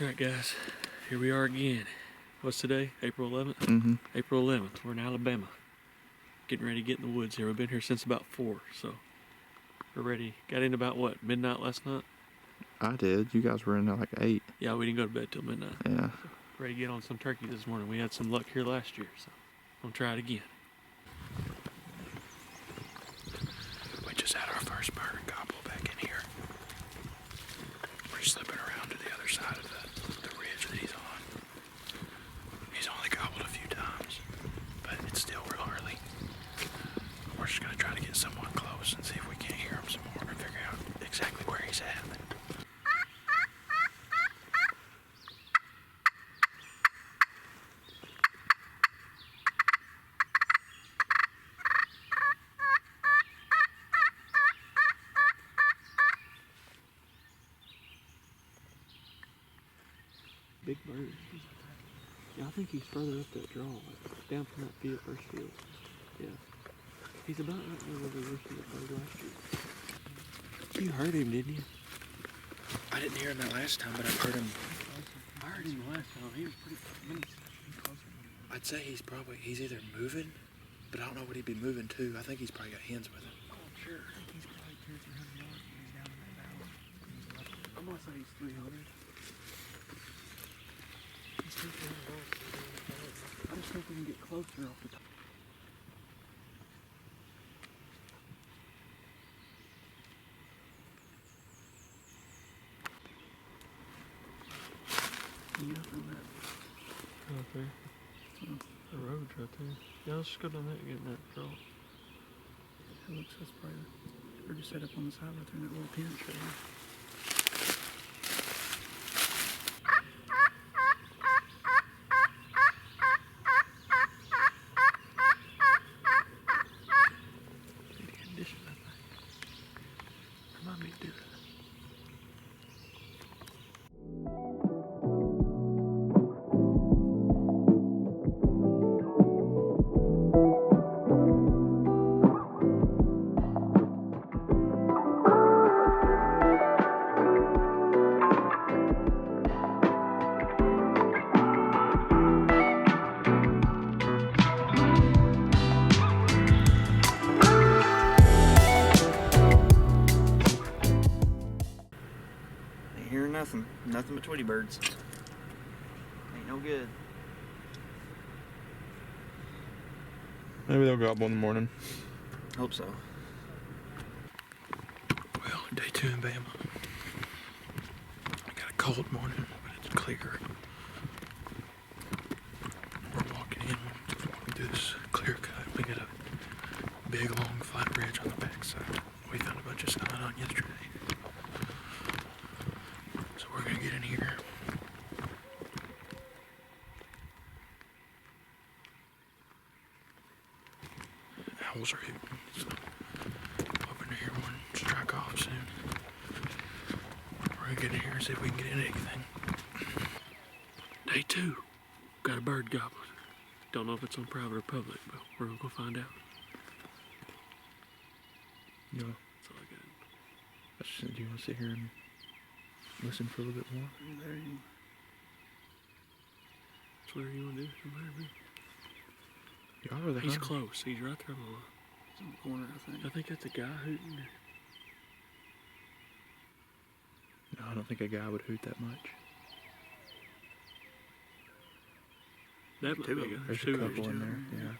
Alright guys, here we are again. What's today? April 11th? Mm-hmm. April 11th, we're in Alabama. Getting ready to get in the woods here. We've been here since about 4, so we're ready. Got in about what, midnight last night? I did. You guys were in at like 8. Yeah, we didn't go to bed till midnight. Yeah. So, ready to get on some turkey this morning. We had some luck here last year, so I'm gonna try it again. We just had our first bird gobble back in here. We're slipping around to the other side of the ridge that he's on. He's only gobbled a few times, but it's still real early. We're just gonna try to get somewhat close and see if we can't hear him some more and figure out exactly where he's at. Big bird. Yeah, I think he's further up that draw, like down from that field, first field. Yeah. He's about right there where we were seeing that bird last year. You heard him, didn't you? I didn't hear him that last time, but I've heard him. I heard him last time. He was pretty close. I'd say he's either moving, but I don't know what he'd be moving to. I think he's probably got hens with him. Oh, I'm sure. I think he's probably 200 or 300 yards and he's down in that valley. I'm gonna say he's 300. I just think we can get closer off the top. Nothing that. Right there. The road's right there. Yeah, let's just go down that and get in that draw. It looks that's probably we're just set up on the side right there in that little tent right here. Remind me to do that. Hearing nothing but Tweety birds. Ain't no good. Maybe they'll gobble in the morning. Hope so. Well, day 2 in Bama. I got a cold morning, but it's clear. We're walking through this clear cut. We got a big, long, flat ridge on the backside. We found a bunch of snow on yesterday. So we're gonna get in here. Owls are hooting, so hoping to hear one strike off soon. We're gonna get in here and see if we can get in anything. Day 2. Got a bird gobbled. Don't know if it's on private or public, but we're gonna go find out. Yeah. That's all I got. Do you want to sit here and listen for a little bit more? There you. That's whatever you want to do. Don't matter to me. Y'all are the He's hunter. close. He's right there on the line. It's in the corner, I think. I think that's a guy hooting. No, I don't think a guy would hoot that much. That might be a guy. There's two a couple two. in there. Yeah.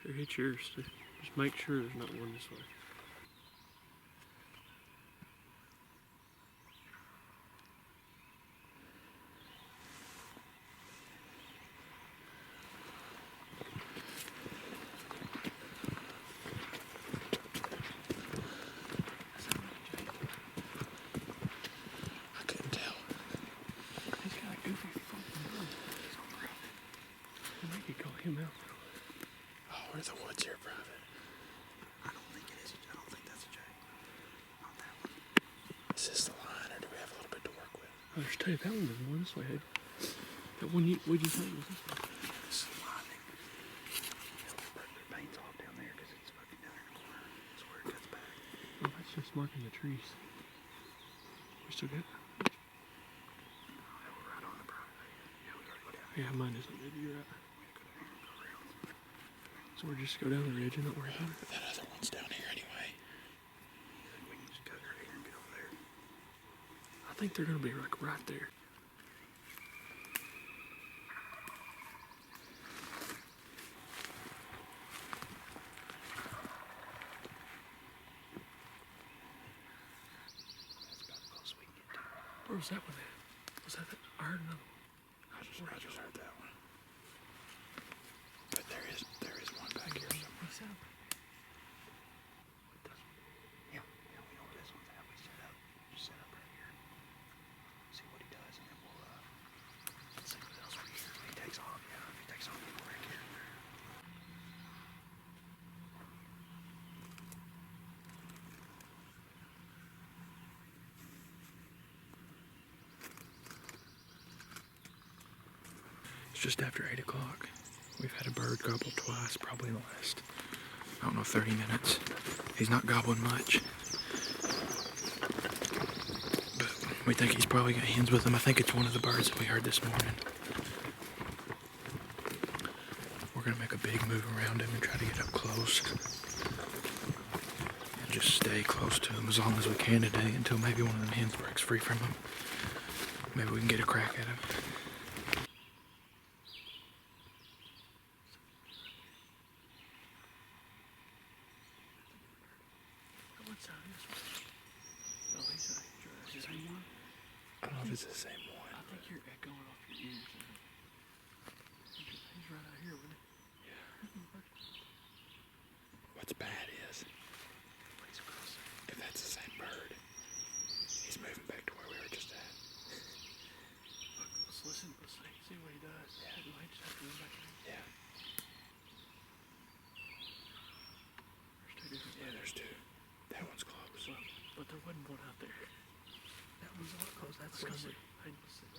Here, hit yours. Just make sure there's not one this way. I couldn't tell. He's got a goofy fucking nose. He's on private. We could call him out. Oh, where's the woods here, private? I don't think it is. I don't think that's a jay. Not that one. Is this the line, or do we have a little bit to work with? Oh, there's two. That one was one this way. That one what'd you think was this one? This is lightning. It'll burn their paint's off down there because it's fucking down in the corner. That's where it cuts back. it's marking the trees. We still good? Yeah, mine isn't good. You're right. So we're just go down the ridge and not worry about it. That other one's down here anyway. We can just cut right here and get over there. I think they're gonna be like right there. That's about the closest we can get to it. Where was that one at? Was that? I heard another one. I just heard that one. But there is one back here somewhere. What's that? Yeah, we know where this one's at. We set up. Just set up right here. See what he does, and then we'll see what else we hear. If he takes off, if he takes off, we'll right here. It's just after 8 o'clock. We've had a bird gobble twice, probably in the last, I don't know, 30 minutes. He's not gobbling much. But we think he's probably got hens with him. I think it's one of the birds that we heard this morning. We're gonna make a big move around him and try to get up close. And just stay close to him as long as we can today until maybe one of them hens breaks free from him. Maybe we can get a crack at him. What sound is this? No, he's the same one. I don't know if it's the same one. I think you're echoing off your ears. He's right out here, wasn't he? What's bad is, if that's the same bird, he's moving back to where we were just at. Look, let's listen. Let's see what he does. Yeah. We might just have to move back in. Yeah. There's two different Yeah, there's two. That one's close. Well, but there wasn't one out there. That one's not close. That's because hey, let's see.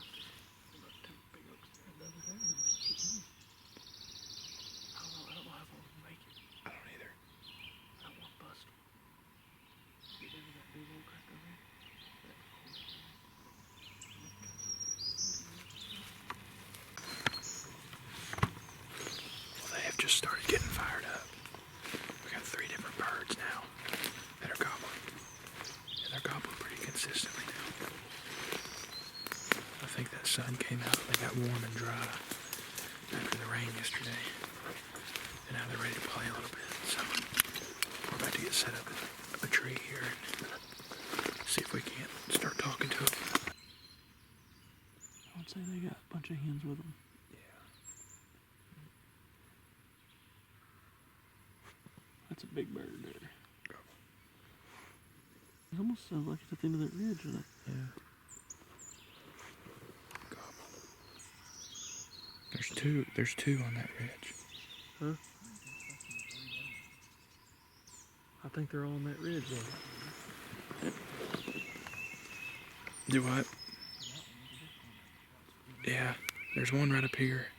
About two big oaks there. Another there. I don't know how far we can make it. I don't either. I don't want to bust. Get into that big old crack over there. Well, they have just started getting fired up. We got 3 different birds now that are gobbling. And they're gobbling pretty consistently now. I think that sun came out and they got warm and dry after the rain yesterday. And now they're ready to play a little bit. So we're about to get set up a tree here and see if we can't start talking to them. I would say they got a bunch of hens with them. That's a big bird there. It almost sounds like it's at the end of that ridge, doesn't it? Yeah. There's two on that ridge. Huh? I think they're all on that ridge though. Do what? Yeah, there's one right up here.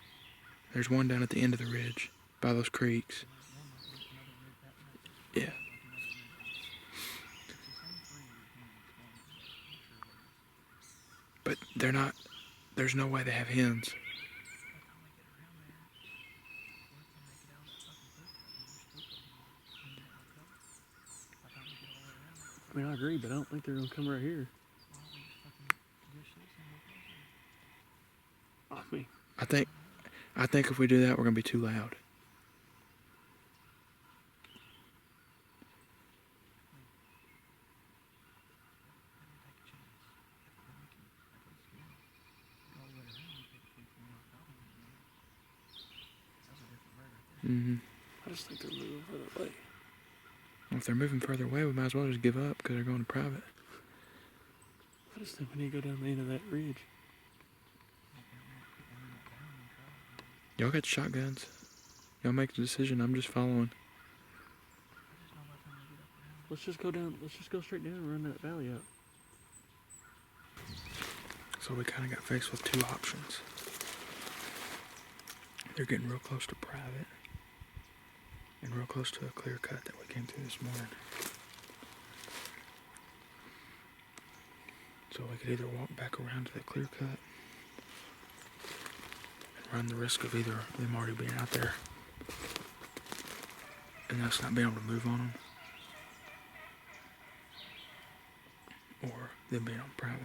There's one down at the end of the ridge by those creeks. Yeah. But they're not, there's no way they have hens. I mean, I agree, but I don't think they're gonna come right here. Off me. I think if we do that, we're gonna be too loud. Mm-hmm. I just think they're moving further away. Well, if they're moving further away, we might as well just give up because they're going to private. I just think we need to go down the end of that ridge. Y'all got shotguns. Y'all make the decision. I'm just following. Let's just go down. Let's just go straight down and run that valley up. So we kind of got faced with 2 options. They're getting real close to private and real close to a clear cut that we came through this morning. So we could either walk back around to the clear cut and run the risk of either them already being out there and us not being able to move on them, or them being on private.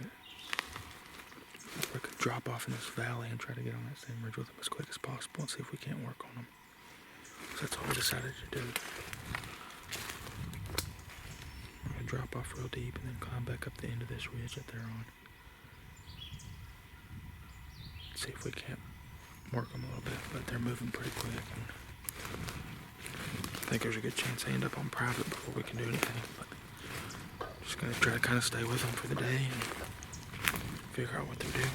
Or we could drop off in this valley and try to get on that same ridge with them as quick as possible and see if we can't work on them. So that's all we decided to do. We're gonna drop off real deep and then climb back up the end of this ridge that they're on. See if we can't work them a little bit, but they're moving pretty quick. And I think there's a good chance they end up on private before we can do anything. But just gonna try to kind of stay with them for the day and figure out what they're doing.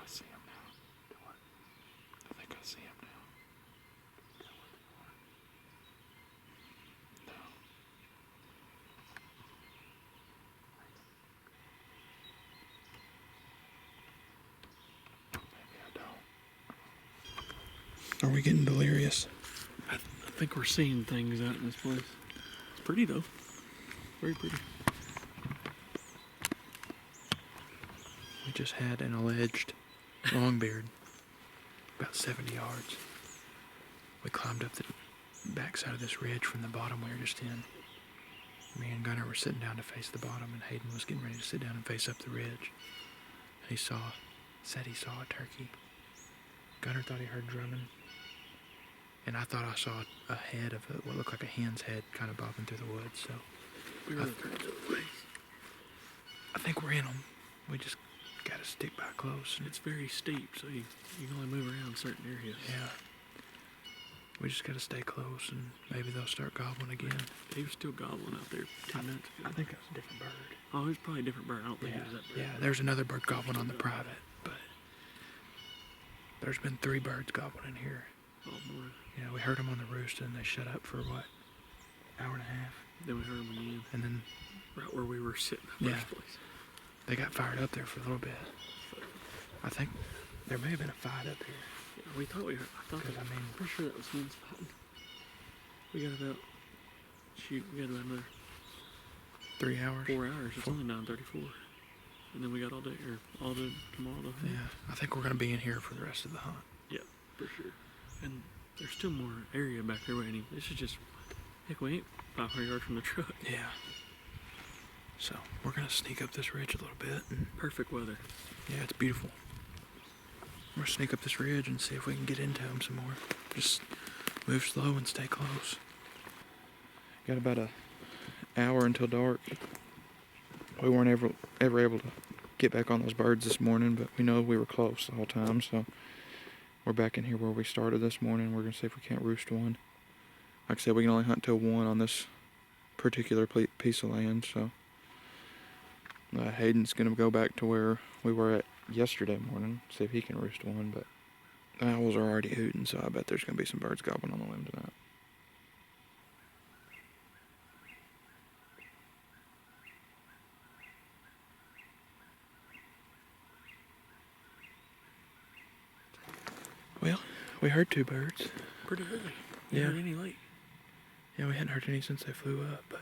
See him now. Do what? I think I see him now. No. Maybe I don't. Are we getting delirious? I think we're seeing things out in this place. It's pretty though. Very pretty. We just had an alleged longbeard, about 70 yards. We climbed up the backside of this ridge from the bottom we were just in. Me and Gunnar were sitting down to face the bottom, and Hayden was getting ready to sit down and face up the ridge. He said he saw a turkey. Gunnar thought he heard drumming, and I thought I saw a head of what looked like a hen's head kind of bobbing through the woods. So We were looking at the place. I think we're in them. We just gotta stick by close. And It's very steep, so you can only move around certain areas. yeah, we just gotta stay close, and maybe they'll start gobbling again. He was still gobbling out there 10 minutes ago. I think that was a different bird. Oh, it was probably a different bird. I don't think it was that bird. Yeah, there's another bird gobbling on the private, but there's been 3 birds gobbling in here. Oh, boy. Yeah, we heard them on the roost, and they shut up for what, hour and a half, Then we heard him again, and then right where we were sitting in the Yeah. first place. they got fired up there for a little bit. I think there may have been a fight up here. Yeah, we thought we heard. I thought Because, that, I mean- I'm pretty sure that was hens fighting. We got about another 3 hours. 4 hours. It's Four. only 9:34, and then we got all day tomorrow to hunt. Yeah, I think we're gonna be in here for the rest of the hunt. Yeah, for sure. And there's still more area back there waiting. This is just, heck, we ain't 500 yards from the truck. Yeah. So we're gonna sneak up this ridge a little bit, and Perfect weather. yeah, it's beautiful. We're gonna sneak up this ridge and see if we can get into them some more. Just move slow and stay close. Got about an hour until dark. We weren't ever able to get back on those birds this morning, but we know we were close the whole time, so we're back in here where we started this morning. We're gonna see if we can't roost one. Like I said, we can only hunt till 1 on this particular piece of land, so Hayden's gonna go back to where we were at yesterday morning, see if he can roost one, but the owls are already hooting, so I bet there's gonna be some birds gobbling on the limb tonight. Well, we heard 2 birds. Pretty early. You Yeah. heard any late? Yeah, we hadn't heard any since they flew up, but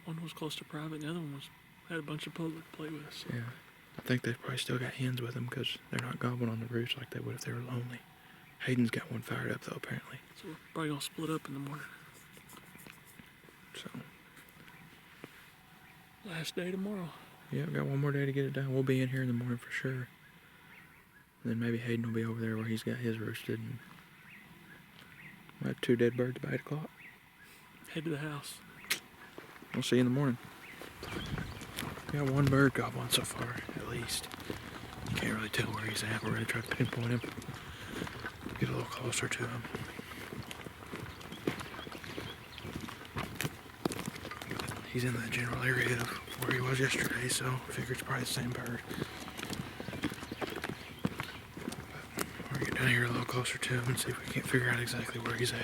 One was close to private, and the other one had a bunch of public to play with. So. Yeah. I think they've probably still got hens with them because they're not gobbling on the roost like they would if they were lonely. Hayden's got one fired up though, apparently. So we're probably gonna split up in the morning. So, Last day tomorrow. yeah, we've got one more day to get it done. We'll be in here in the morning for sure. And then maybe Hayden will be over there where he's got his roosted. And we'll have 2 dead birds by 8 o'clock. Head to the house. We'll see you in the morning. We got one bird gobbling so far, at least. Can't really tell where he's at. We're going to try to pinpoint him. Get a little closer to him. He's in the general area of where he was yesterday, so I figure it's probably the same bird. We're going to get down here a little closer to him and see if we can't figure out exactly where he's at.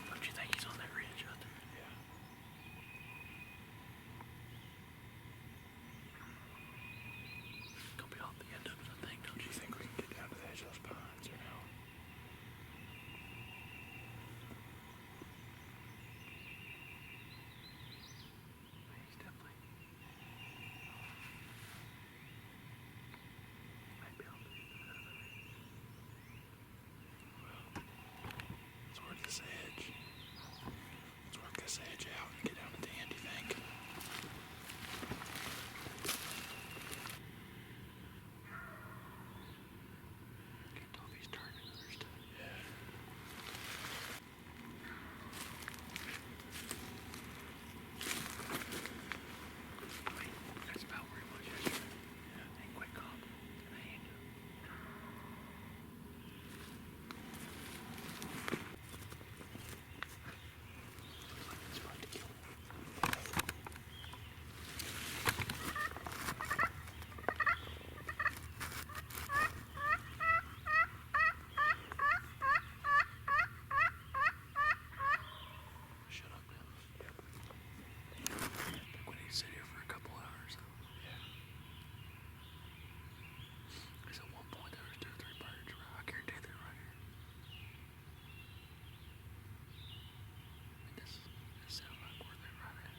Don't you think he's on that ridge out there? Gonna be off the end of it, I think, don't Do you? you think we can get down to the edge of those pines or no? He's definitely maybe off the end of it. Let's work this edge. Let's work this edge out and get down to the end, you think? Can't tell if he's turning or stuff. Yeah. That's about where he was yesterday. Yeah, ain't quite calm. And I ain't. Looks like it's about to kill him. Shut up now. Think we need to sit here for a couple hours. Because at one point there was 2 or 3 birds. Right? I guarantee they're right here. I mean, this sounds like where they're right at.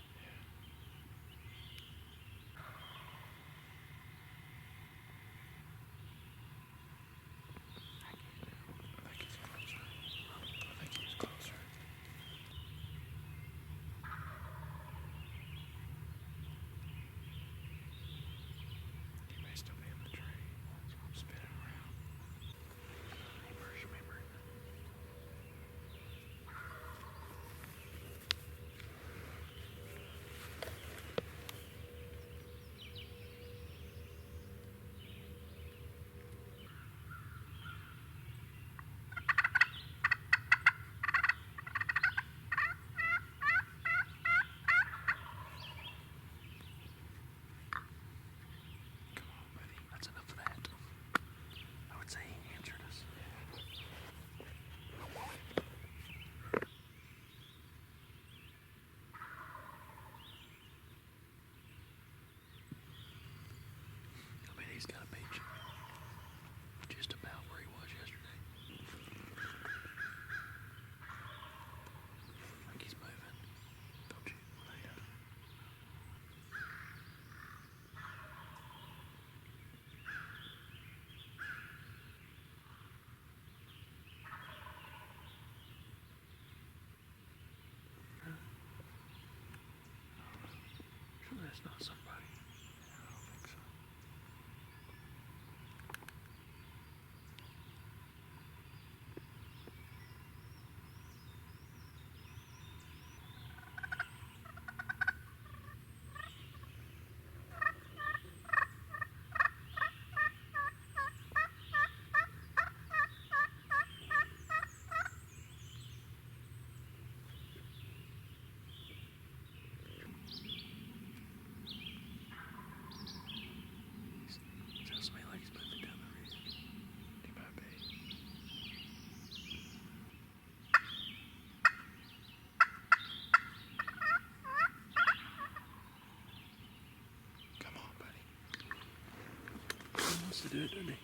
I can't do it. I think he's closer. I think he's closer. He may still be in the tree. So I'm spinning around. Remember. Come on, buddy. That's enough of that. I would say he answered us. I mean, he's got a beach just about where he was yesterday. I think he's moving. Don't you? Sure that's not somebody. I don't think so. Sounds to me like he's moving down the ridge. He might be. Come on, buddy. He wants to do it, doesn't he?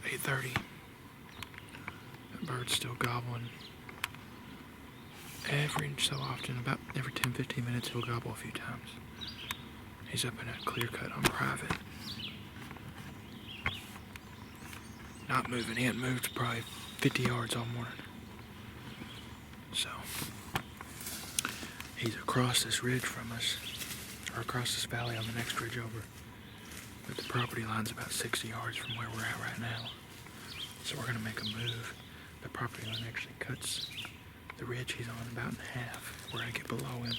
8:30. That bird's still gobbling. Every so often, about every 10-15 minutes, he'll gobble a few times. He's up in a clear cut on private. Not moving. He hadn't moved probably 50 yards all morning. So, he's across this ridge from us, or across this valley on the next ridge over. But the property line's about 60 yards from where we're at right now. So we're gonna make a move. The property line actually cuts the ridge he's on about in half, where I get below him.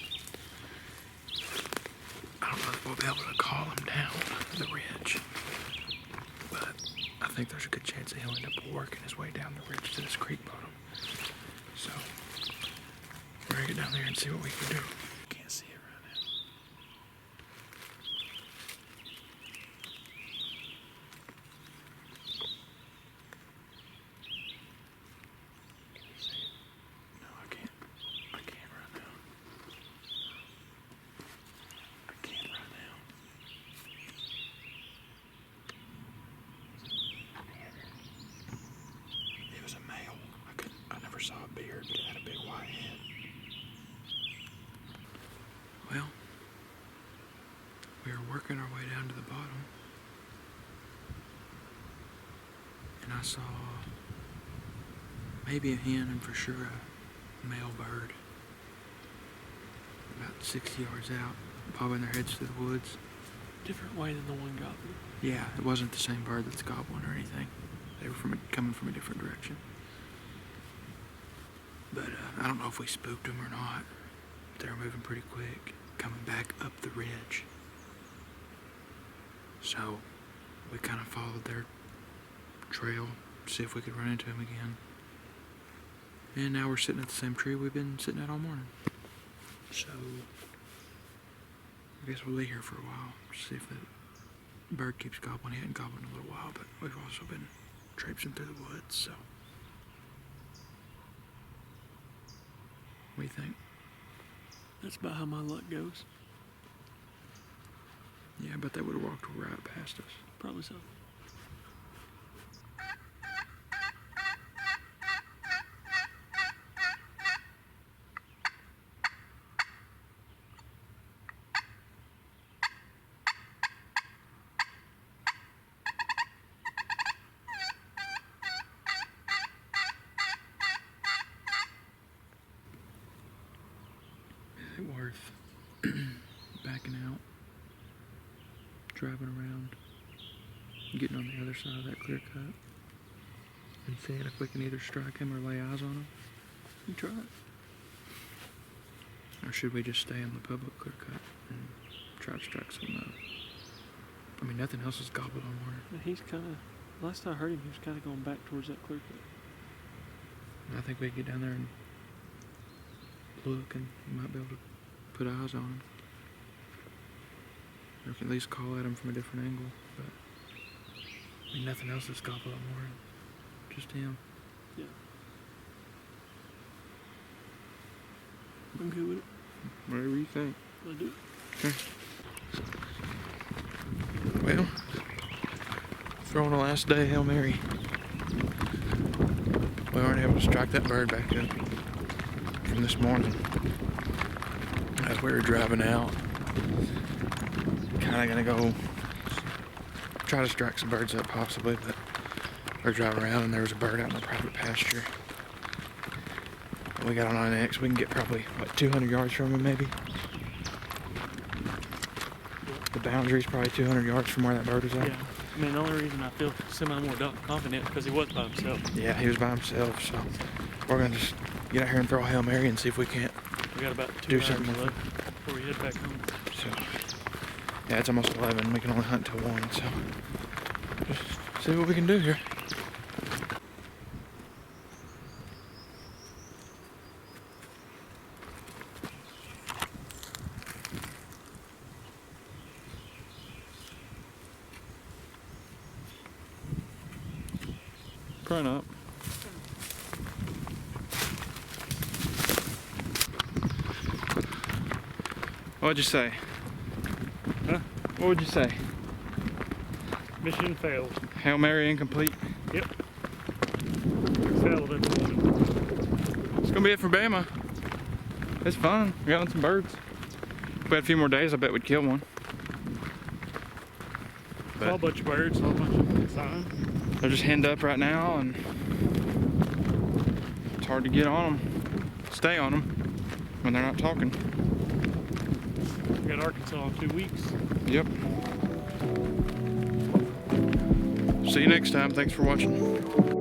I don't know if we'll be able to call him down the ridge, but I think there's a good chance that he'll end up working his way down the ridge to this creek bottom. So we're gonna get down there and see what we can do. Can't see it right now. Can you see it? No, I can't. I can't right now. I can't right now. It was a male. I never saw a beard, but it had a big white head. Well, we were working our way down to the bottom, and I saw maybe a hen and for sure a male bird about 60 yards out, bobbing their heads through the woods. Different way than the one gobbling. Yeah, it wasn't the same bird that's gobbling or anything. They were coming from a different direction. But I don't know if we spooked them or not. They were moving pretty quick, coming back up the ridge. So we kind of followed their trail, see if we could run into them again. And now we're sitting at the same tree we've been sitting at all morning. So I guess we'll be here for a while, see if the bird keeps gobbling. He hadn't gobbled in a little while, but we've also been traipsing through the woods, so. What do you think? That's about how my luck goes. Yeah, but they would have walked right past us. Probably so. Is it worth backing out, driving around, getting on the other side of that clear cut, and seeing if we can either strike him or lay eyes on him? You try it. Or should we just stay in the public clear cut and try to strike some I mean, nothing else is gobbled on morning. He's kind of, last I heard him, he was kind of going back towards that clear cut. I think we could get down there and look, and we might be able to put eyes on him. Or we can at least call at him from a different angle. But I mean, nothing else is gobbled on morning. Just him. Yeah. I'm good with it. Whatever you think. I'll do it. Okay. Well, throwing a last day Hail Mary. We weren't able to strike that bird back up from this morning. As we were driving out, kind of gonna go try to strike some birds up possibly, but we're driving around and there was a bird out in the private pasture. We got on our necks. We can get probably, what, 200 yards from him maybe? The boundary's probably 200 yards from where that bird was at. Yeah. I mean, the only reason I feel semi-more confident is because he was by himself. Yeah, he was by himself, so we're gonna just get out here and throw a Hail Mary and see if we can't We got about do 2 hours something with left before we head back home. So, yeah, it's almost 11. We can only hunt till 1, so just see what we can do here. Probably not. What'd you say? Huh? What would you say? Mission failed. Hail Mary incomplete? Yep. Fell that It's gonna be it for Bama. It's fun. We got on some birds. If we had a few more days, I bet we'd kill one. A whole bunch of birds, a whole bunch of sign. They're just henned up right now, and it's hard to get on them, stay on them when they're not talking. We got Arkansas in 2 weeks. Yep. See you next time. Thanks for watching.